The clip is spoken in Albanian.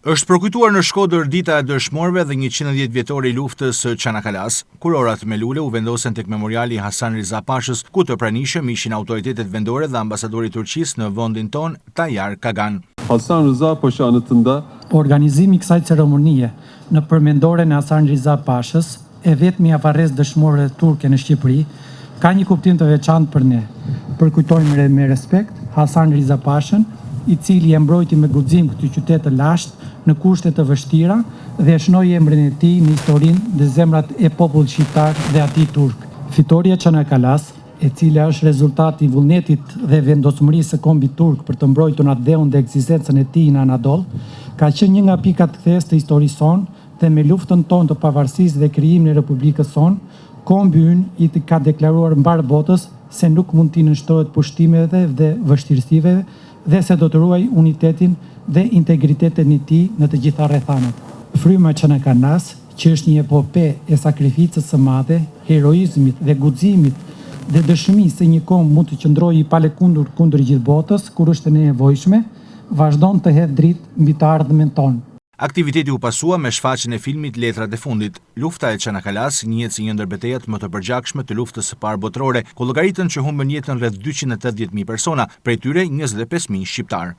Është përkujtuar në Shkodër dita e dëshmorëve dhe 110 vjetore i luftës së Çanakalas. Kurorat me lule u vendosen tek memoriali Hasan Riza Pashës, ku të pranishëm ishin autoritetet vendore dhe ambasadori i Turqisë në vendin ton, Tayyar Kagan. Hasan Riza Pasha anıtında organizimi i kësaj ceremonie në përmendoren e Hasan Riza Pashës, e vetmi avarrez dëshmore turke në Shqipëri, ka një kuptim të veçantë për ne. Përkujtojmë me respekt Hasan Riza Pashën, i cili e mbrojti me guxim këtë qytet të lashtë në kushte të vështira dhe e shnoi emrin e tij në historinë dhe zemrat e popullit shqiptar dhe atij turk. Fitoria Çanakalas, e cila është rezultati i vullnetit dhe vendosmërisë së kombit turk për të mbrojtur atë dheun dhe ekzistencën e tij në Anadol, ka qenë një nga pikat kthes të historisë sonë dhe me luftën tonë të pavarësisë dhe krijimin e Republikës sonë, kombi ynë i ka deklaruar mbar botës se nuk mund t'i nënshtrohet pushtimeve dhe vështirësive dhe se do të ruaj unitetin dhe integritetin e tij në të gjitha rrethanat. Fryma Çanakalas, që është një epope e sakrificës së madhe, heroizmit dhe guximit dhe dëshmisë se një kom mund të qëndrojë i palekundur kundër gjithë botës kur është e nevojshme, vazhdon të hedhë dritë mbi të ardhmen tonë. Aktiviteti u pasua me shfaqjen e filmit Letrat e fundit. Lufta e Çanakalas njihet si një ndër betejat më të përgjakshme të luftës së parë botërore, ku llogaritën që humbën jetën rreth 280.000 persona, prej tyre 25.000 shqiptar.